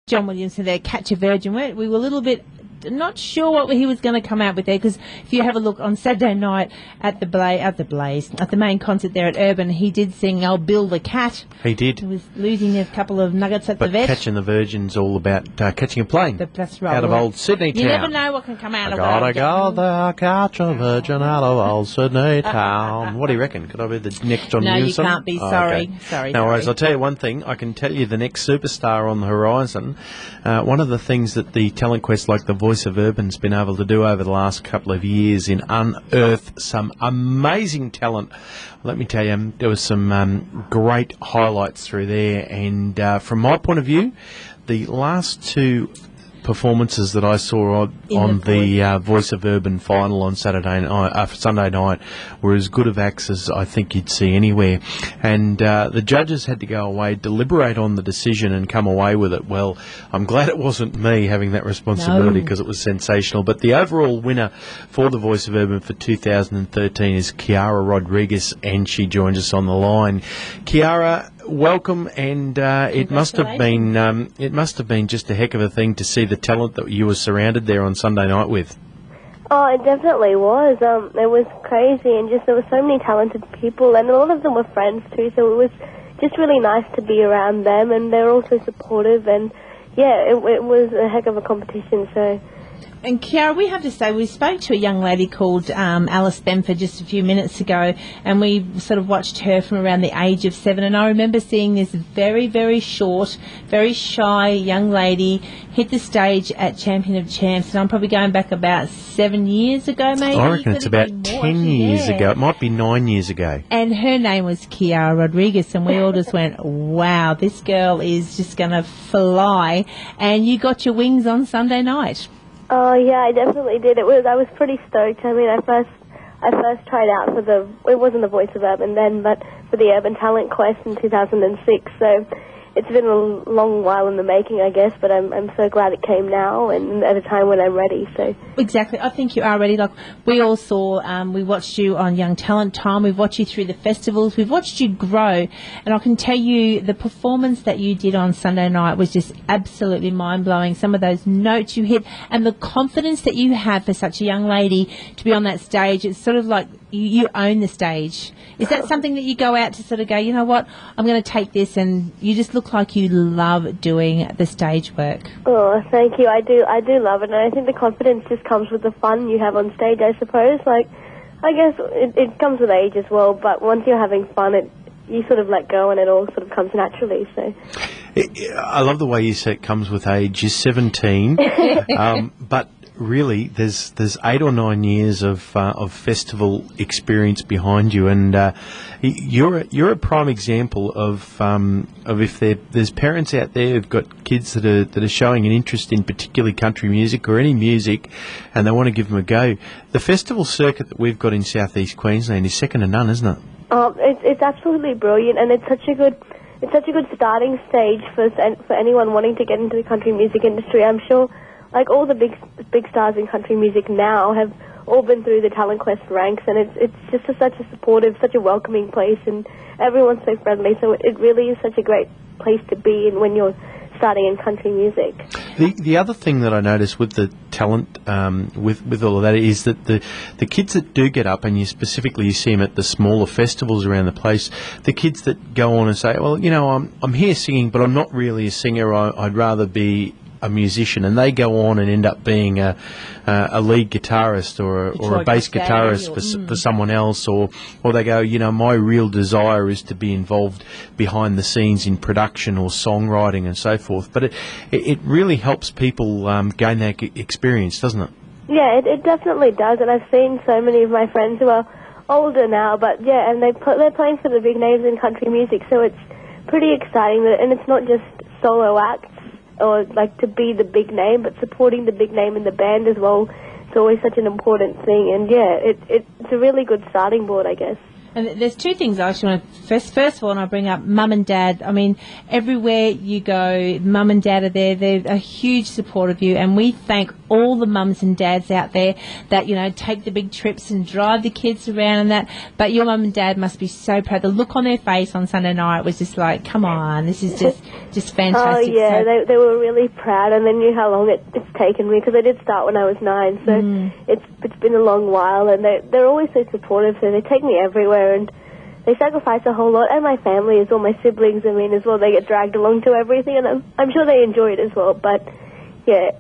John Williamson there, Catch a Virgin. We were a little bit not sure what he was going to come out with there, because if you have a look on Saturday night at the main concert there at Urban, he did sing "I'll Build a Cat." He did. He was losing a couple of nuggets at but the vet. Catching the Virgin's all about catching a plane. That's right. Out of old Sydney town. You never know what can come out of I gotta go there, catch a virgin out of old Sydney town. What do you reckon? Could I be the next John Williamson? No, you can't be. Sorry. Okay. Sorry. No worries. I'll tell you one thing. I can tell you the next superstar on the horizon. One of the things that the talent quest, like the Voice of Urban's been able to do over the last couple of years in unearth some amazing talent. Let me tell you, there was some great highlights through there, and from my point of view, the last two performances that I saw on the Voice of Urban final on Sunday night were as good of acts as I think you'd see anywhere. And the judges had to go away, deliberate on the decision and come away with it. Well, I'm glad it wasn't me having that responsibility, because it was sensational. But the overall winner for the Voice of Urban for 2013 is Kiara Rodrigues, and she joins us on the line. Kiara, welcome, and it must have been just a heck of a thing to see the talent that you were surrounded there on Sunday night with. Oh, it definitely was. It was crazy, and just there were so many talented people, and a lot of them were friends too. So it was just really nice to be around them, and they're also supportive. And yeah, it was a heck of a competition. So. And Kiara, we have to say, we spoke to a young lady called Alice Benford just a few minutes ago, and we sort of watched her from around the age of 7. And I remember seeing this very, very short, very shy young lady hit the stage at Champion of Champs, and I'm probably going back about 7 years ago, maybe. I reckon it's about 10 years ago. It might be 9 years ago. And her name was Kiara Rodrigues, and we all just went, wow, this girl is just going to fly. And you got your wings on Sunday night. Oh yeah, I definitely did. I was pretty stoked. I mean, I first tried out it wasn't the Voice of Urban then, but for the Urban Talent Quest in 2006. So it's been a long while in the making, I guess, but I'm so glad it came now and at a time when I'm ready. So exactly, I think you are ready. Like we all saw, we watched you on Young Talent Time. We've watched you through the festivals. We've watched you grow, and I can tell you the performance that you did on Sunday night was just absolutely mind blowing. Some of those notes you hit, and the confidence that you have for such a young lady to be on that stage. It's sort of like you own the stage. Is that something that you go out to sort of go, you know what, I'm going to take this, and you just look like you love doing the stage work? Oh, thank you. I do love it, and I think the confidence just comes with the fun you have on stage, I suppose. Like, I guess it comes with age as well, but once you're having fun, you sort of let go and it all sort of comes naturally. So. I love the way you say it comes with age. You're 17, but really, there's 8 or 9 years of festival experience behind you, and you're a prime example of if there's parents out there who've got kids that are showing an interest in particularly country music or any music, and they want to give them a go. The festival circuit that we've got in Southeast Queensland is second to none, isn't it? It's absolutely brilliant, and it's such a good starting stage for anyone wanting to get into the country music industry. I'm sure. Like all the big stars in country music now have all been through the Talent Quest ranks, and it's just such a supportive, such a welcoming place, and everyone's so friendly. So it really is such a great place to be in when you're starting in country music. The other thing that I noticed with the talent, with all of that, is that the kids that do get up, and you see them at the smaller festivals around the place, the kids that go on and say, well, you know, I'm here singing, but I'm not really a singer. I'd rather be a musician, and they go on and end up being a lead guitarist or a bass guitarist for someone else, or they go, you know, my real desire is to be involved behind the scenes in production or songwriting and so forth. But it really helps people gain that experience, doesn't it? Yeah, it definitely does, and I've seen so many of my friends who are older now, but yeah, and they're playing for the big names in country music, so it's pretty exciting, and it's not just solo acts or like to be the big name, but supporting the big name in the band as well. It's always such an important thing, and yeah, it's a really good starting board, I guess. And there's two things I actually want to... First of all, and I bring up Mum and Dad. I mean, everywhere you go, Mum and Dad are there. They're a huge support of you. And we thank all the mums and dads out there that, you know, take the big trips and drive the kids around and that. But your Mum and Dad must be so proud. The look on their face on Sunday night was just like, come on, this is just fantastic. Oh, yeah, they were really proud, and they knew how long it's taken me, because I did start when I was 9, so it's been a long while, and they're always so supportive, so they take me everywhere, and they sacrifice a whole lot, and my family as well, my siblings, I mean, as well, they get dragged along to everything, and I'm sure they enjoy it as well, but... yeah,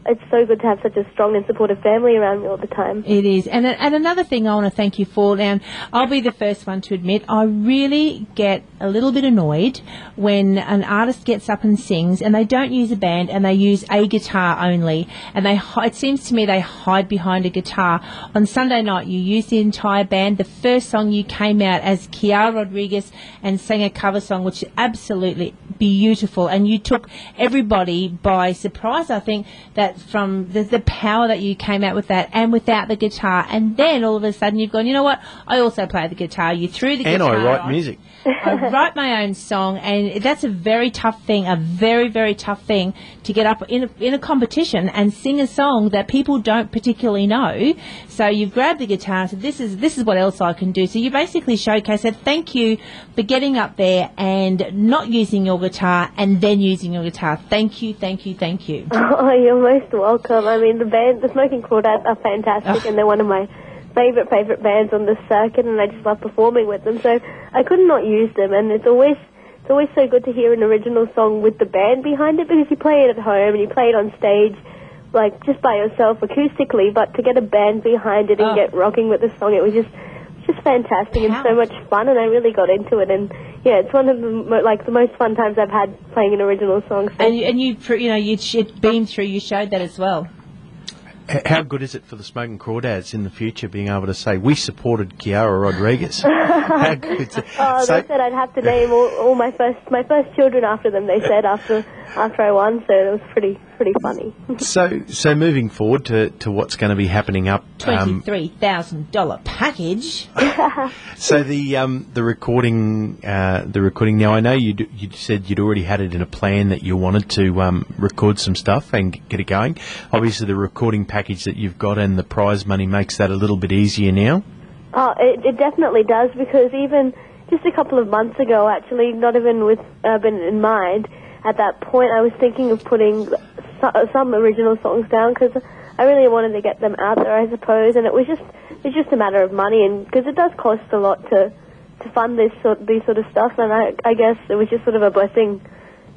it's so good to have such a strong and supportive family around me all the time. It is. And another thing I want to thank you for, and I'll be the first one to admit, I really get a little bit annoyed when an artist gets up and sings and they don't use a band and they use a guitar only. And it seems to me they hide behind a guitar. On Sunday night, you used the entire band. The first song you came out as Kiara Rodrigues and sang a cover song, which is absolutely beautiful. And you took everybody by surprise. I think that from the power that you came out with that, and without the guitar, and then all of a sudden you've gone, you know what, I also play the guitar. You threw the guitar and I write on. music. I write my own song, and that's a very tough thing, a very, very tough thing to get up in a competition and sing a song that people don't particularly know. So you've grabbed the guitar and said, this is what else I can do. So you basically showcased, thank you for getting up there and not using your guitar and then using your guitar. Thank you, thank you, thank you. Oh, you're most welcome. I mean, the Smoking Crawdads are fantastic, and they're one of my favorite bands on the circuit, and I just love performing with them. So I could not use them, and it's always so good to hear an original song with the band behind it, because you play it at home and you play it on stage, like just by yourself acoustically, but to get a band behind it and get rocking with the song, it was just fantastic and so much fun, and I really got into it, and yeah, it's one of the most fun times I've had playing an original song. So. And you beamed through, you showed that as well. How good is it for the Smoking Crawdads in the future being able to say, we supported Kiara Rodrigues? How good is it? They said I'd have to name all my first children after them, they said, after I won, so it was pretty funny. So moving forward to what's going to be happening up... $23,000 package. So the recording now, I know you said you'd already had it in a plan that you wanted to record some stuff and get it going. Obviously the recording package that you've got and the prize money makes that a little bit easier now. Oh, it definitely does, because even just a couple of months ago, actually, not even with Urban in mind, at that point I was thinking of putting some original songs down, because I really wanted to get them out there, I suppose, and it's just a matter of money, and because it does cost a lot to fund these sort of stuff, and I guess it was just sort of a blessing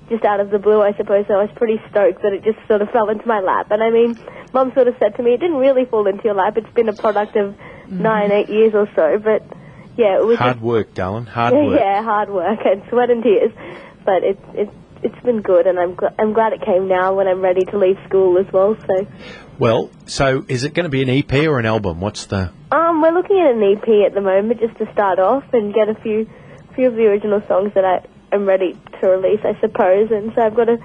just out of the blue, I suppose. So I was pretty stoked that it just sort of fell into my lap. And I mean, Mum sort of said to me, it didn't really fall into your lap, it's been a product of 9-8 years or so, but yeah, it was hard work, darling, hard work. Yeah, hard work and sweat and tears, but it's been good, and I'm glad it came now when I'm ready to leave school as well. So is it going to be an EP or an album? What's the... We're looking at an EP at the moment, just to start off and get a few of the original songs that I'm ready to release, I suppose, and so I've got a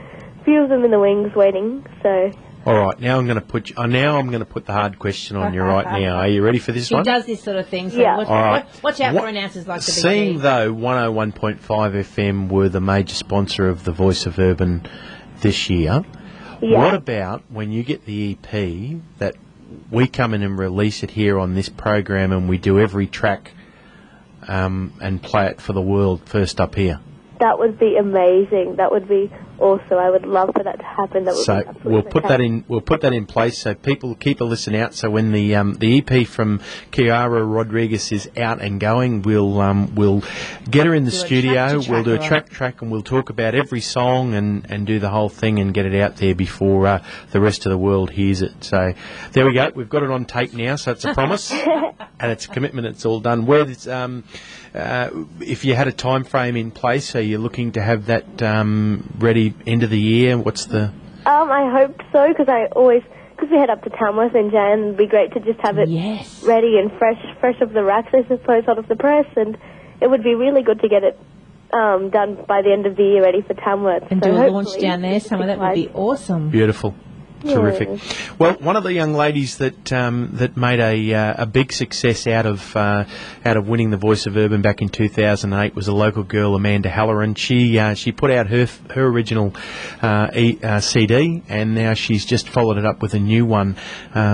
few of them in the wings waiting. So. All right, now I'm going to put the hard question on you right now. Are you ready for this one? He does this sort of thing. So yeah. Watch out for announcers like the Big D. Seeing though 101.5 FM were the major sponsor of the Voice of Urban this year, what about when you get the EP that we come in and release it here on this program and we do every track and play it for the world first up here? That would be amazing. That would be awesome. I would love for that to happen. That would so be absolutely we'll put that in. We'll put that in place so people keep a listen out. So when the EP from Kiara Rodrigues is out and going, we'll get her in the studio. We'll do a track, and we'll talk about every song and do the whole thing and get it out there before the rest of the world hears it. So there we go. We've got it on tape now. So it's a promise and it's a commitment. It's all done. If you had a time frame in place, are you looking to have that ready end of the year? What's the... I hope so, because we head up to Tamworth in Jan, it'd be great to just have it ready and fresh off the racks, I suppose, hot off the press, and it would be really good to get it done by the end of the year, ready for Tamworth. And do a launch down there, some of that would be awesome. Beautiful. Terrific. Well, one of the young ladies that that made a big success out of winning the Voice of Urban back in 2008 was a local girl, Amanda Halloran. She put out her original CD, and now she's just followed it up with a new one.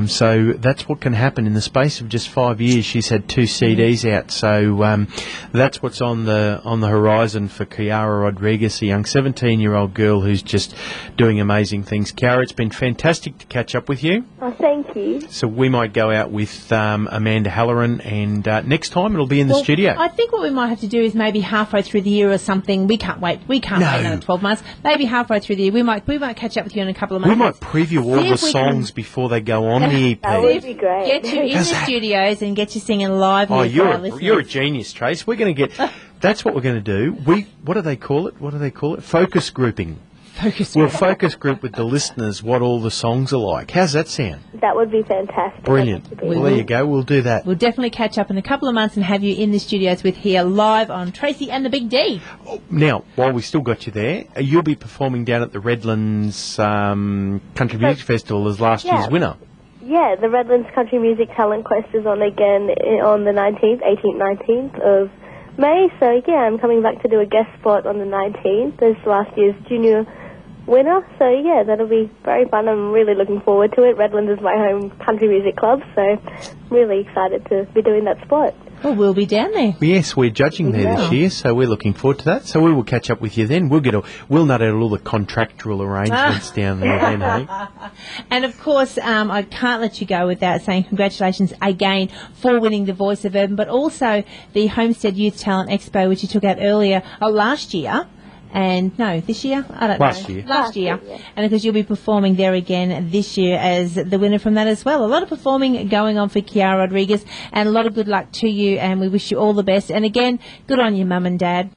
So that's what can happen in the space of just 5 years. She's had 2 CDs out. So that's what's on the horizon for Kiara Rodrigues, a young 17-year-old girl who's just doing amazing things. Kiara, it's been fantastic to catch up with you. Oh, thank you. So we might go out with Amanda Halloran, and next time it'll be in the studio. I think what we might have to do is maybe halfway through the year or something. We can't wait. We can't wait another 12 months. Maybe halfway through the year, we might catch up with you in a couple of months. We might preview all the songs before they go on the EP. That would be great. Get you in the studios and get you singing live. Oh, with our listeners. you're a genius, Trace. We're going to get. That's what we're going to do. What do they call it? Focus grouping. We'll focus group with the listeners what all the songs are like. How's that sound? That would be fantastic. Brilliant. Well, there you go. We'll do that. We'll definitely catch up in a couple of months and have you in the studios with here live on Tracy and the Big D. Now, while we still got you there, you'll be performing down at the Redlands Country Music Festival as last year's winner. Yeah, the Redlands Country Music Talent Quest is on again on the 18th, 19th of May. So, yeah, I'm coming back to do a guest spot on the 19th as last year's junior winner. So, yeah, that'll be very fun. I'm really looking forward to it. Redlands is my home country music club, so really excited to be doing that spot. Well, we'll be down there. Yes, we're judging there this year, so we're looking forward to that. So we will catch up with you then. We'll nut out all the contractual arrangements down there then, eh? And of course, I can't let you go without saying congratulations again for winning the Voice of Urban, but also the Homestead Youth Talent Expo, which you took out last year. And no, this year? I don't know. Last year. Yeah. And because you'll be performing there again this year as the winner from that as well. A lot of performing going on for Kiara Rodrigues, and a lot of good luck to you, and we wish you all the best. And again, good on you, Mum and Dad.